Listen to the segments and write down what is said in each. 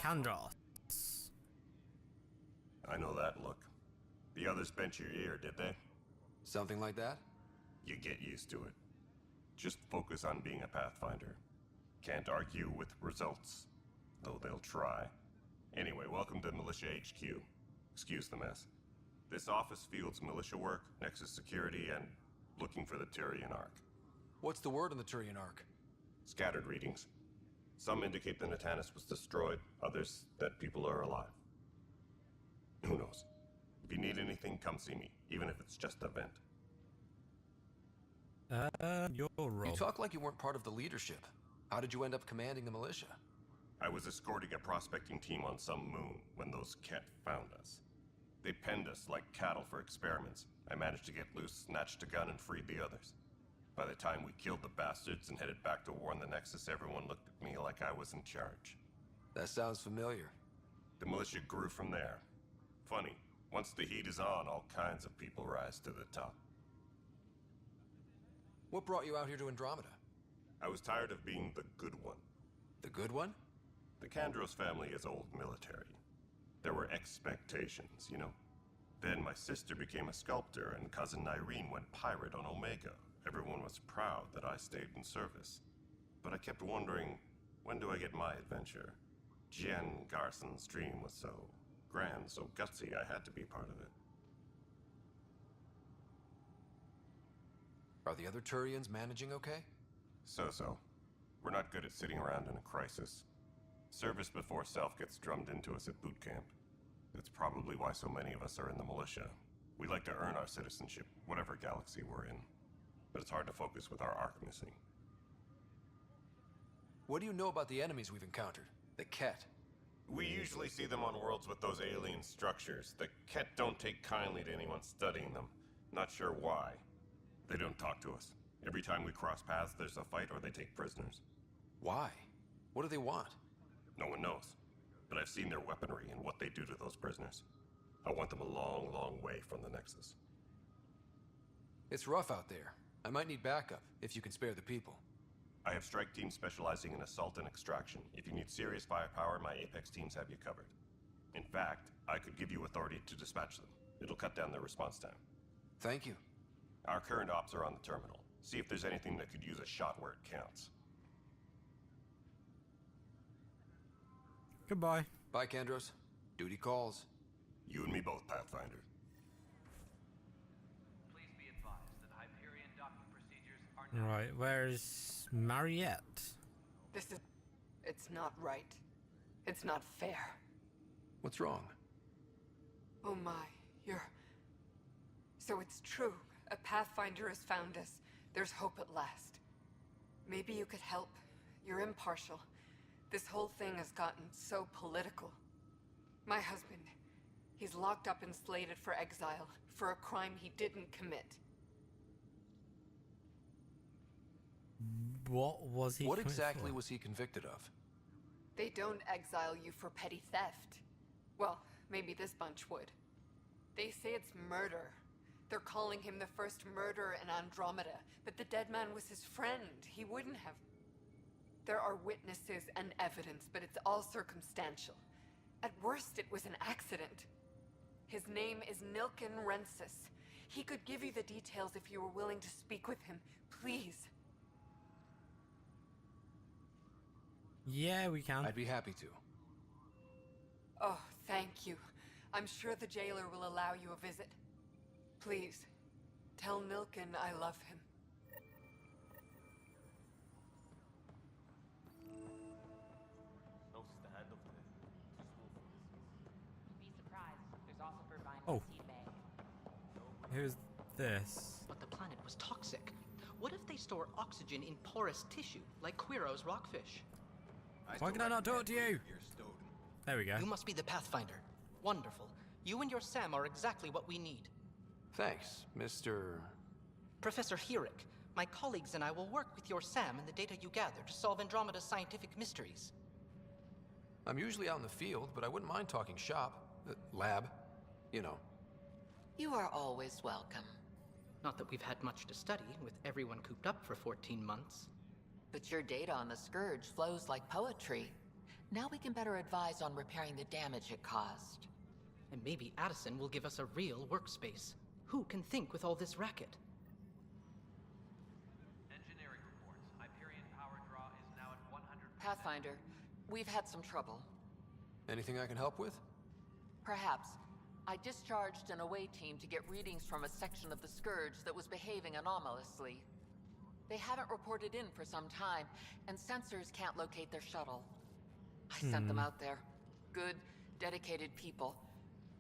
Kandros. I know that look. The others bent your ear, did they? Something like that? You get used to it. Just focus on being a Pathfinder. Can't argue with results, though they'll try. Anyway, welcome to Militia HQ. Excuse the mess. This office fields militia work, Nexus security, and looking for the Turian Ark. What's the word on the Turian Ark? Scattered readings. Some indicate the Natanus was destroyed, others that people are alive. Who knows? If you need anything, come see me, even if it's just a vent. You're wrong. You talk like you weren't part of the leadership. How did you end up commanding the militia? I was escorting a prospecting team on some moon when those Kett found us. They penned us like cattle for experiments. I managed to get loose, snatched a gun, and freed the others. By the time we killed the bastards and headed back to warn the Nexus, everyone looked at me like I was in charge. That sounds familiar. The militia grew from there. Funny, once the heat is on, all kinds of people rise to the top. What brought you out here to Andromeda? I was tired of being the good one. The good one? The Kandros family is old military. There were expectations, you know? Then my sister became a sculptor and cousin Irene went pirate on Omega. Everyone was proud that I stayed in service. But I kept wondering, when do I get my adventure? Jen Garson's dream was so grand, so gutsy, I had to be part of it. Are the other Turians managing okay? So. We're not good at sitting around in a crisis. Service before self gets drummed into us at boot camp. That's probably why so many of us are in the militia. We like to earn our citizenship, whatever galaxy we're in. But it's hard to focus with our arc missing. What do you know about the enemies we've encountered? The Kett? We usually see them on worlds with those alien structures. The Kett don't take kindly to anyone studying them. Not sure why. They don't talk to us. Every time we cross paths, there's a fight or they take prisoners. Why? What do they want? No one knows. But I've seen their weaponry and what they do to those prisoners. I want them a long, long way from the Nexus. It's rough out there. I might need backup, if you can spare the people. I have strike teams specializing in assault and extraction. If you need serious firepower, my Apex teams have you covered. In fact, I could give you authority to dispatch them. It'll cut down their response time. Thank you. Our current ops are on the terminal. See if there's anything that could use a shot where it counts. Goodbye. Bye, Kandros. Duty calls. You and me both, Pathfinder. Please be advised that Hyperion docking procedures are now... Right, where's Mariette? It's not right. It's not fair. What's wrong? Oh my, So it's true. A Pathfinder has found us. There's hope at last. Maybe you could help. You're impartial. This whole thing has gotten so political. My husband, he's locked up and slated for exile for a crime he didn't commit. What was he? What exactly was he convicted of? They don't exile you for petty theft. Well, maybe this bunch would. They say it's murder. They're calling him the first murderer in Andromeda, but the dead man was his friend. He wouldn't have... There are witnesses and evidence, but it's all circumstantial. At worst, it was an accident. His name is Nilken Rensis. He could give you the details if you were willing to speak with him. Please. Yeah, we can. I'd be happy to. Oh, thank you. I'm sure the jailer will allow you a visit. Please, tell Nilken I love him. Be surprised. There's also Burbine Oh. seed bag. Who's this? But the planet was toxic. What if they store oxygen in porous tissue, like Quiro's rockfish? Why can I not talk to you? There we go. You must be the Pathfinder. Wonderful. You and your Sam are exactly what we need. Thanks, Mr... Professor Herrick, my colleagues and I will work with your Sam and the data you gather to solve Andromeda's scientific mysteries. I'm usually out in the field, but I wouldn't mind talking shop. Lab. You know. You are always welcome. Not that we've had much to study, with everyone cooped up for 14 months. But your data on the Scourge flows like poetry. Now we can better advise on repairing the damage it caused. And maybe Addison will give us a real workspace. Who can think with all this racket? Engineering reports. Hyperion power draw is now at 100%. Pathfinder, we've had some trouble. Anything I can help with? Perhaps. I discharged an away team to get readings from a section of the Scourge that was behaving anomalously. They haven't reported in for some time, and sensors can't locate their shuttle. I sent them out there. Good, dedicated people.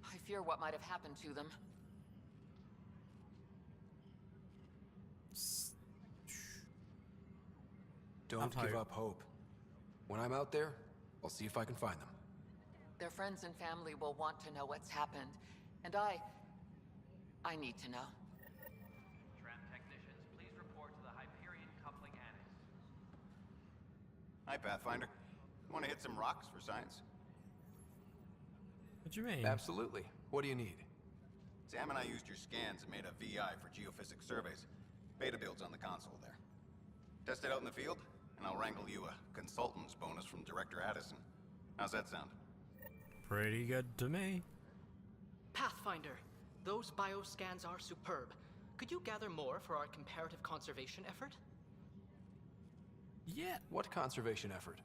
I fear what might have happened to them. Don't give up hope. When I'm out there, I'll see if I can find them. Their friends and family will want to know what's happened, and I need to know. Tram technicians, please report to the Hyperion coupling annex. Hi, Pathfinder. Want to hit some rocks for science? What do you mean? Absolutely. What do you need? Sam and I used your scans and made a VI for geophysics surveys. Beta builds on the console there. Test it out in the field, and I'll wrangle you a consultant's bonus from Director Addison. How's that sound? Pretty good to me. Pathfinder, those bioscans are superb. Could you gather more for our comparative conservation effort? Yeah. What conservation effort?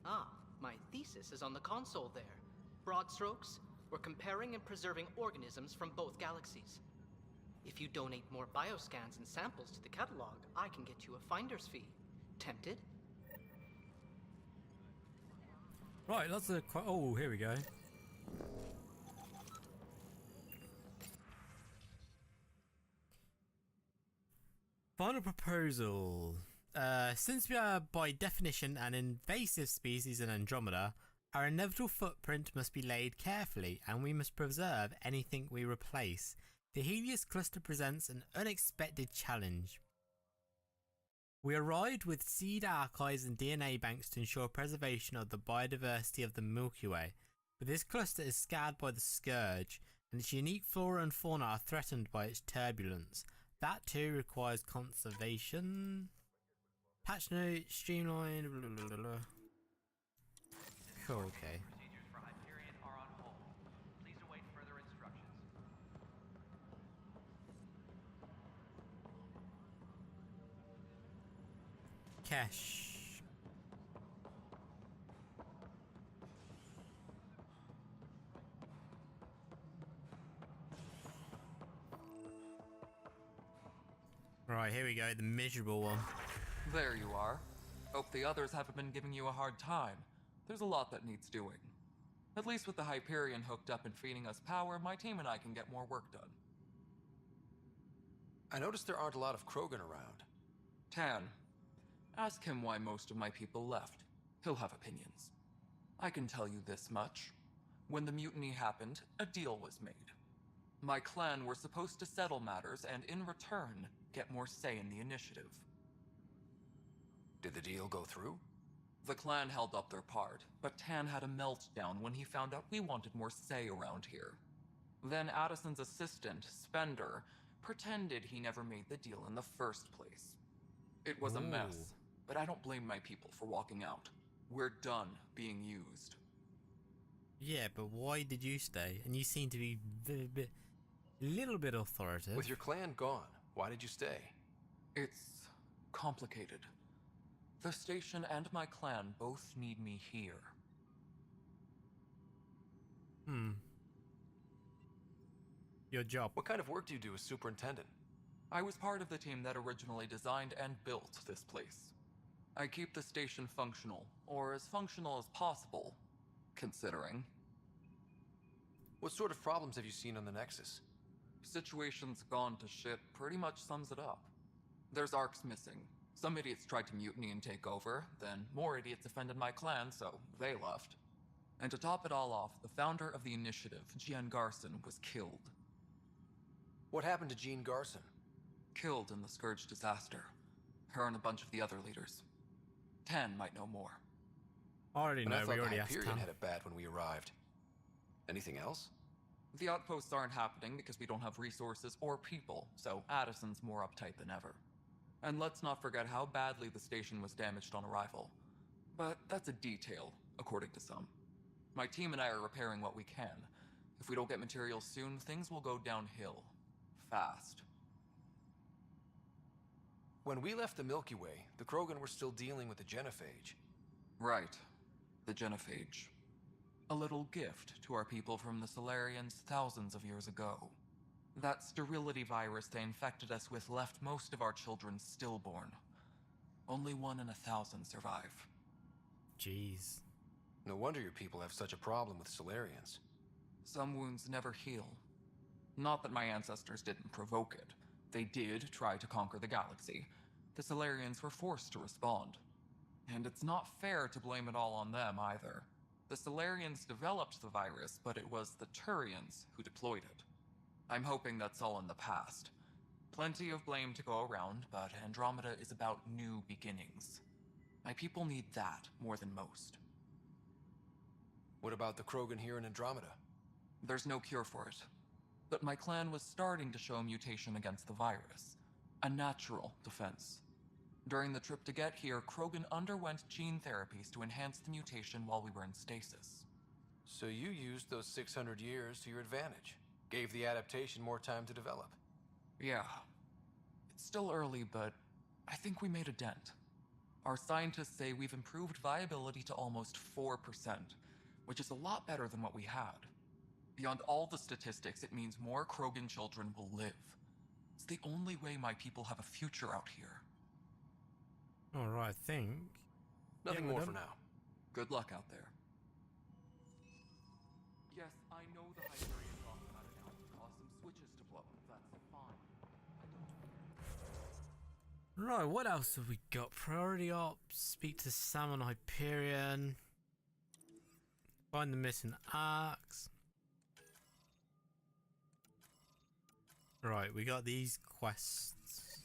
Ah, my thesis is on the console there. Broad strokes, we're comparing and preserving organisms from both galaxies. If you donate more bioscans and samples to the catalog, I can get you a finder's fee. Tempted? Right, lots of... Oh, here we go. Final proposal. Since we are by definition an invasive species in Andromeda, our inevitable footprint must be laid carefully, and we must preserve anything we replace. The Helios cluster presents an unexpected challenge. We arrived with seed archives and DNA banks to ensure preservation of the biodiversity of the Milky Way, but this cluster is scarred by the Scourge, and its unique flora and fauna are threatened by its turbulence. That too requires conservation. Patch note, streamlined, blah, blah, blah, blah. Cool, okay. Procedures for Hyperion are on hold. Please await further instructions. Cash. Right, here we go, the miserable one. There you are. Hope the others haven't been giving you a hard time. There's a lot that needs doing. At least with the Hyperion hooked up and feeding us power, my team and I can get more work done. I noticed there aren't a lot of Krogan around. Tan, ask him why most of my people left. He'll have opinions. I can tell you this much. When the mutiny happened, a deal was made. My clan were supposed to settle matters and, in return, get more say in the initiative. Did the deal go through? The clan held up their part, but Tan had a meltdown when he found out we wanted more say around here. Then Addison's assistant, Spender, pretended he never made the deal in the first place. It was a mess, but I don't blame my people for walking out. We're done being used. Yeah, but why did you stay? And you seem to be a little bit authoritative. With your clan gone, why did you stay? It's complicated. The station and my clan both need me here. Your job. What kind of work do you do as superintendent? I was part of the team that originally designed and built this place. I keep the station functional, or as functional as possible, considering. What sort of problems have you seen on the Nexus? Situation's gone to shit pretty much sums it up. There's arcs missing. Some idiots tried to mutiny and take over, then more idiots offended my clan, so they left. And to top it all off, the founder of the initiative, Jean Garson, was killed. What happened to Jean Garson? Killed in the Scourge disaster. Her and a bunch of the other leaders. Tan might know more. Already know, I thought we already the asked Hyperion Tam. had it bad when we arrived. Anything else? The outposts aren't happening because we don't have resources or people, so Addison's more uptight than ever. And let's not forget how badly the station was damaged on arrival. But that's a detail, according to some. My team and I are repairing what we can. If we don't get materials soon, things will go downhill. Fast. When we left the Milky Way, the Krogan were still dealing with the genophage. Right. The genophage. A little gift to our people from the Solarians thousands of years ago. That sterility virus they infected us with left most of our children stillborn. Only 1 in 1,000 survive. Jeez. No wonder your people have such a problem with Solarians. Some wounds never heal. Not that my ancestors didn't provoke it. They did try to conquer the galaxy. The Solarians were forced to respond. And it's not fair to blame it all on them either. The Solarians developed the virus, but it was the Turians who deployed it. I'm hoping that's all in the past. Plenty of blame to go around, but Andromeda is about new beginnings. My people need that more than most. What about the Krogan here in Andromeda? There's no cure for it. But my clan was starting to show mutation against the virus. A natural defense. During the trip to get here, Krogan underwent gene therapies to enhance the mutation while we were in stasis. So you used those 600 years to your advantage. Gave the adaptation more time to develop. Yeah. It's still early, but I think we made a dent. Our scientists say we've improved viability to almost 4%, which is a lot better than what we had. Beyond all the statistics, it means more Krogan children will live. It's the only way my people have a future out here. Alright, I think. Nothing Yeah, more we're for done. now. Good luck out there. Yes, I know the Hyperion dock got it out to cause some switches to blow. That's fine. Right, what else have we got? Priority ops, speak to Sam on Hyperion, find the missing arcs. Right, we got these quests.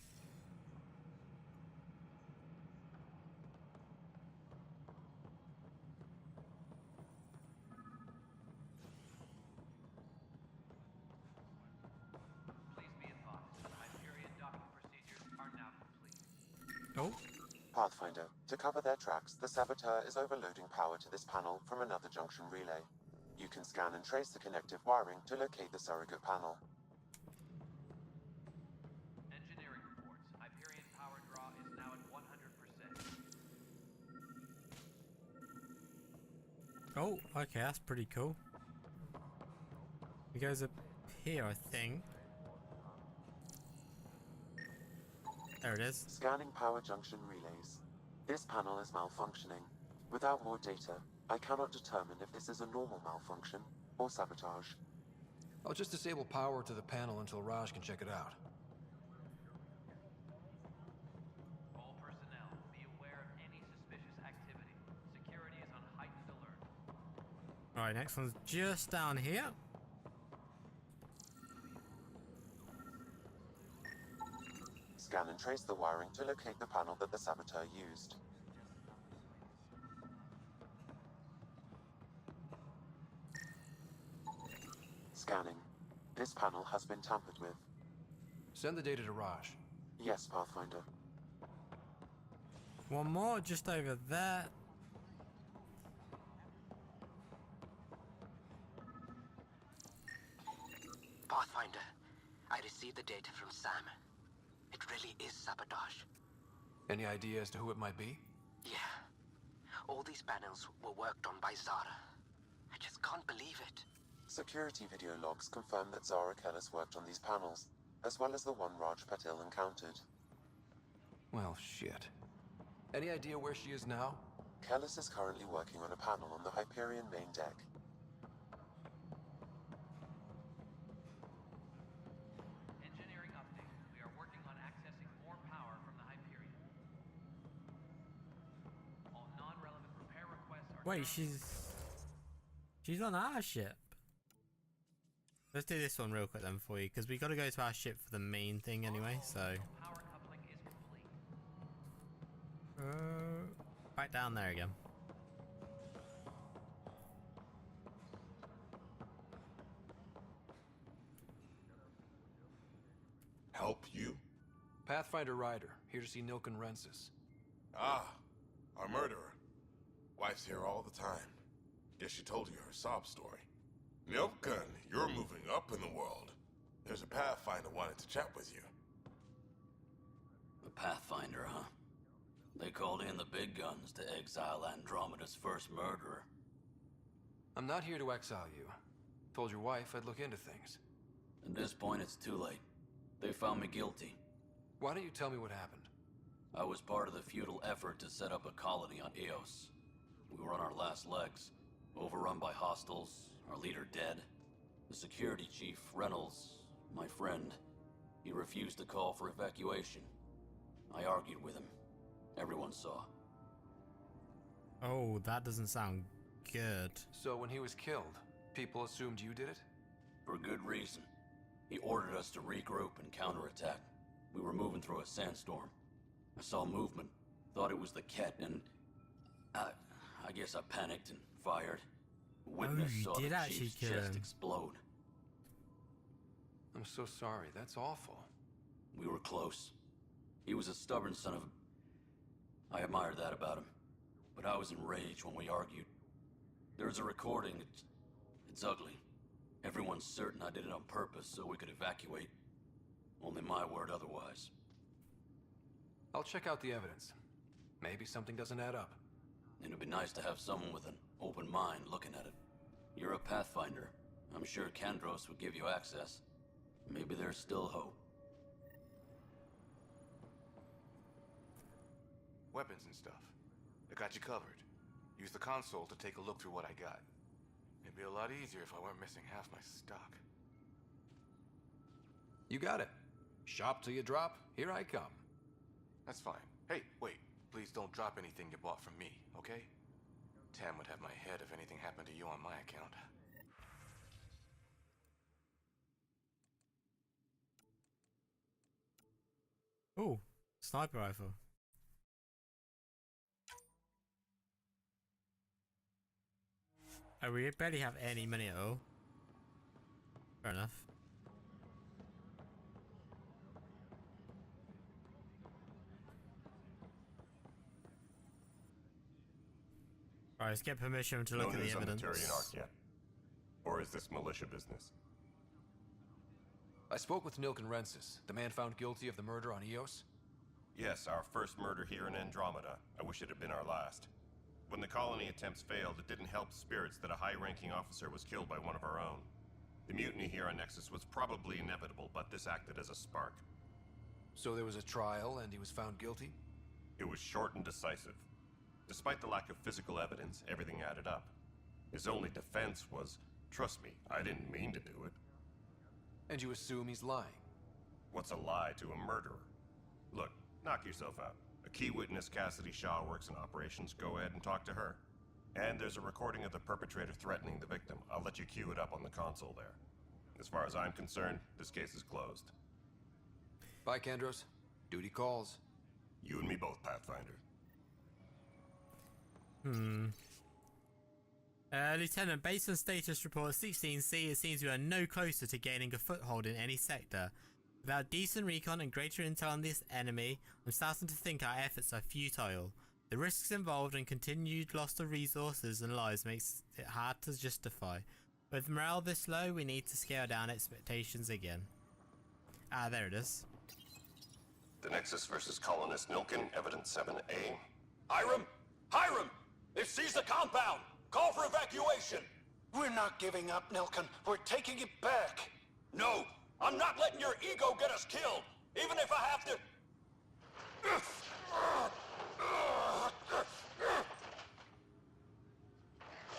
Please be advised, Hyperion docking procedures are now complete. Oh, Pathfinder, to cover their tracks, the saboteur is overloading power to this panel from another junction relay. You can scan and trace the connective wiring to locate the surrogate panel. Engineering reports. Hyperion power draw is now at 100%. oh, okay, that's pretty cool. It goes up here, I think. There it is. Scanning power junction relays. This panel is malfunctioning. Without more data, I cannot determine if this is a normal malfunction or sabotage. I'll just disable power to the panel until Raj can check it out. All personnel, be aware of any suspicious activity. Security is on heightened alert. Alright, next one's just down here. Scan and trace the wiring to locate the panel that the saboteur used. Scanning. This panel has been tampered with. Send the data to Raj. Yes, Pathfinder. One more just over there. Pathfinder, I received the data from Sam. It really is sabotage. Any idea as to who it might be? Yeah. All these panels were worked on by Zara. I just can't believe it. Security video logs confirm that Zara Kellis worked on these panels, as well as the one Raj Patil encountered. Well, shit. Any idea where she is now? Kellis is currently working on a panel on the Hyperion main deck. Engineering update. We are working on accessing more power from the Hyperion. All non-relevant repair requests are Wait, currently- she's on our ship. Let's do this one real quick then for you, because we got to go to our ship for the main thing anyway. So Power coupling is complete. back down there again. Help you? Pathfinder Ryder, here to see Nilken Rensis. Ah, our murderer. Wife's here all the time. Guess she told you her sob story. Nilken, you're moving up in the world. There's a Pathfinder wanted to chat with you. A Pathfinder, huh? They called in the big guns to exile Andromeda's first murderer. I'm not here to exile you. Told your wife I'd look into things. At this point, it's too late. They found me guilty. Why don't you tell me what happened? I was part of the futile effort to set up a colony on Eos. We were on our last legs, overrun by hostiles, our leader dead. The security chief, Reynolds, my friend, he refused to call for evacuation. I argued with him. Everyone saw. Oh, that doesn't sound good. So when he was killed, people assumed you did it? For good reason. He ordered us to regroup and counterattack. We were moving through a sandstorm. I saw movement, thought it was the Ket, and I guess I panicked and fired. Witness you saw did the actually chief's kill chest him. explode. I'm so sorry, that's awful. We were close. He was a stubborn son of a... I admired that about him, but I was enraged when we argued. There's a recording. It's ugly. Everyone's certain I did it on purpose so we could evacuate. Only my word otherwise. I'll check out the evidence. Maybe something doesn't add up. It'd be nice to have someone with an open mind looking at it. You're a Pathfinder. I'm sure Kandros would give you access. Maybe there's still hope. Weapons and stuff. I got you covered. Use the console to take a look through what I got. It'd be a lot easier if I weren't missing half my stock. You got it. Shop till you drop, here I come. That's fine. Hey, wait. Please don't drop anything you bought from me, okay? Tam would have my head if anything happened to you on my account. Oh, sniper rifle. Oh, we barely have any money at all. Fair enough. Alright, let's get permission to look No at the news on the evidence. Turian Arc yet? Or is this militia business? I spoke with Nilken Rensis, the man found guilty of the murder on Eos. Yes, our first murder here in Andromeda. I wish it had been our last. When the colony attempts failed, it didn't help spirits that a high-ranking officer was killed by one of our own. The mutiny here on Nexus was probably inevitable, but this acted as a spark. So there was a trial and he was found guilty? It was short and decisive. Despite the lack of physical evidence, everything added up. His only defense was, trust me, I didn't mean to do it. And you assume he's lying? What's a lie to a murderer? Look, knock yourself out. A key witness, Cassidy Shaw, works in operations. Go ahead and talk to her. And there's a recording of the perpetrator threatening the victim. I'll let you cue it up on the console there. As far as I'm concerned, this case is closed. Bye, Kandros. Duty calls. You and me both, Pathfinder. Lieutenant, based on status report 16C, it seems we are no closer to gaining a foothold in any sector. Without decent recon and greater intel on this enemy, I'm starting to think our efforts are futile. The risks involved and continued loss of resources and lives makes it hard to justify. With morale this low, we need to scale down expectations again. Ah, there it is. The Nexus versus Colonist Nilken, Evidence 7A. Hiram! Hiram! They've seized the compound! Call for evacuation! We're not giving up, Nilken. We're taking it back. No! I'm not letting your ego get us killed! Even if I have to...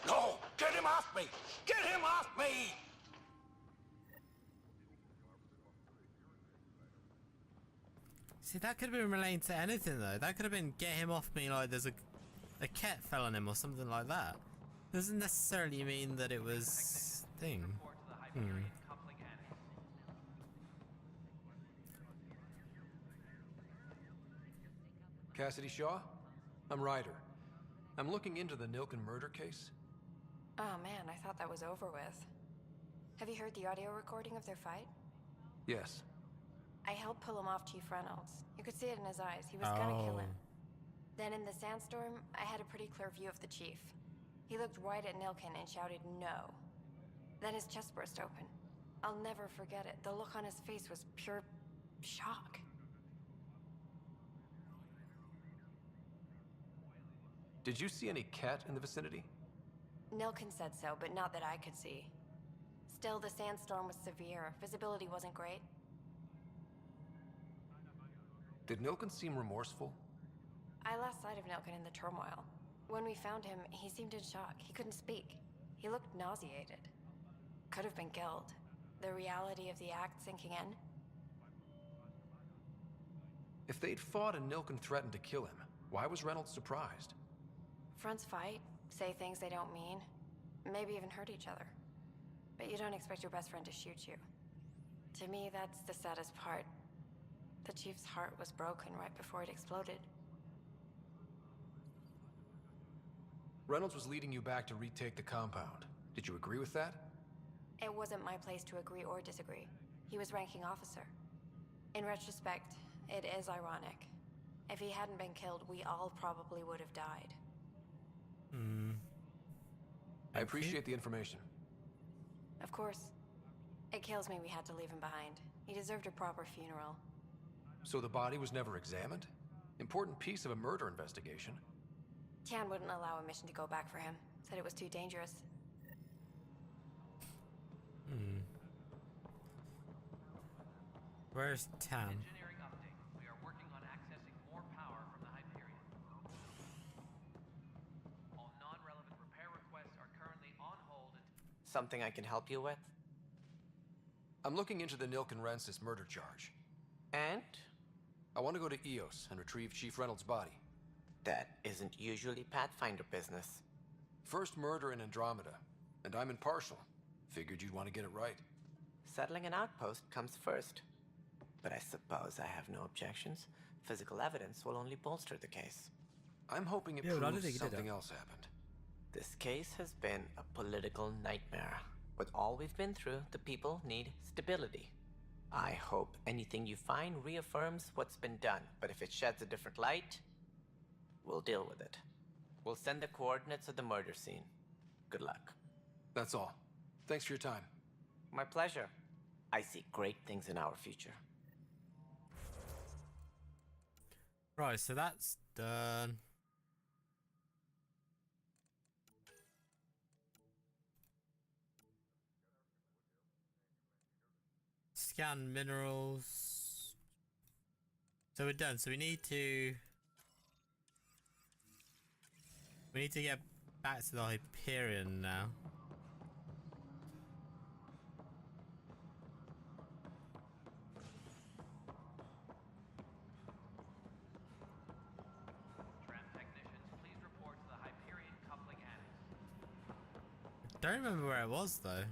No! Get him off me! Get him off me! See, that could have been relating to anything though. That could have been get him off me, like there's a cat fell on him or something like that. Doesn't necessarily mean that it was thing. Cassidy Shaw? I'm Ryder. I'm looking into the Nilken murder case. Oh man, I thought that was over with. Have you heard the audio recording of their fight? Yes. I helped pull him off Chief Reynolds. You could see it in his eyes. He was gonna kill him. Then in the sandstorm, I had a pretty clear view of the chief. He looked right at Nilkin and shouted no. Then his chest burst open. I'll never forget it. The look on his face was pure shock. Did you see any cat in the vicinity? Nilkin said so, but not that I could see. Still, the sandstorm was severe. Visibility wasn't great. Did Nilkin seem remorseful? I lost sight of Nilkin in the turmoil. When we found him, he seemed in shock. He couldn't speak. He looked nauseated. Could have been killed. The reality of the act sinking in. If they'd fought and Nilkin threatened to kill him, why was Reynolds surprised? Fronts fight, say things they don't mean, maybe even hurt each other. But you don't expect your best friend to shoot you. To me, that's the saddest part. The chief's heart was broken right before it exploded. Reynolds was leading you back to retake the compound. Did you agree with that? It wasn't my place to agree or disagree. He was ranking officer. In retrospect, it is ironic. If he hadn't been killed, we all probably would have died. I appreciate the information. Of course. It kills me we had to leave him behind. He deserved a proper funeral. So the body was never examined? Important piece of a murder investigation. Tan wouldn't allow a mission to go back for him. Said it was too dangerous. Where's Tan? Engineering update. We are working on accessing more power from the Hyperion. All non-relevant repair requests are currently on hold until... Something I can help you with? I'm looking into the Nilkin-Rensis murder charge. And? I want to go to EOS and retrieve Chief Reynolds' body. That isn't usually Pathfinder business. First murder in Andromeda, and I'm impartial. Figured you'd want to get it right. Settling an outpost comes first. But I suppose I have no objections. Physical evidence will only bolster the case. I'm hoping it proves something else happened. This case has been a political nightmare. With all we've been through, the people need stability. I hope anything you find reaffirms what's been done, but if it sheds a different light, we'll deal with it. We'll send the coordinates of the murder scene. Good luck. That's all. Thanks for your time. My pleasure. I see great things in our future. Right, so that's done. Scan minerals. So we're done. So we need to get back to the Hyperion now. Don't remember where it was though.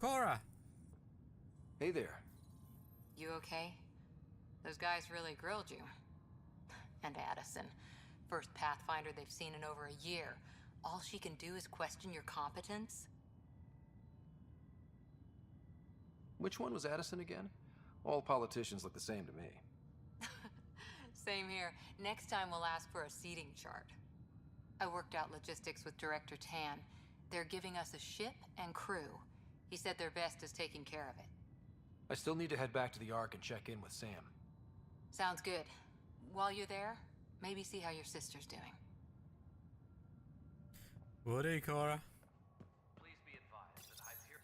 Cora! Hey there. You okay? Those guys really grilled you. And Addison. First Pathfinder they've seen in over a year. All she can do is question your competence? Which one was Addison again? All politicians look the same to me. Same here. Next time we'll ask for a seating chart. I worked out logistics with Director Tan. They're giving us a ship and crew. He said their best is taking care of it. I still need to head back to the Ark and check in with Sam. Sounds good. While you're there, maybe see how your sister's doing. Will do, Cora. Please be advised that Hyperion...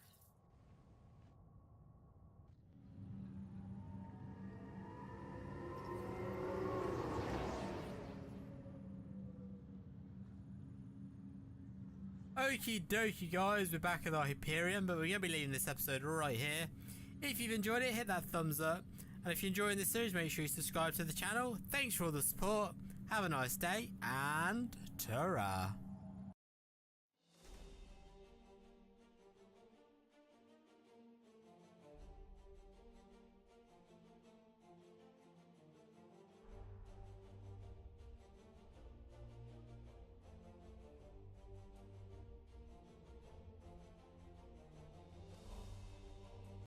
Okie dokie guys, we're back at the Hyperion, but we're going to be leaving this episode right here. If you've enjoyed it, hit that thumbs up. And if you're enjoying this series, make sure you subscribe to the channel. Thanks for all the support. Have a nice day, and ta-ra.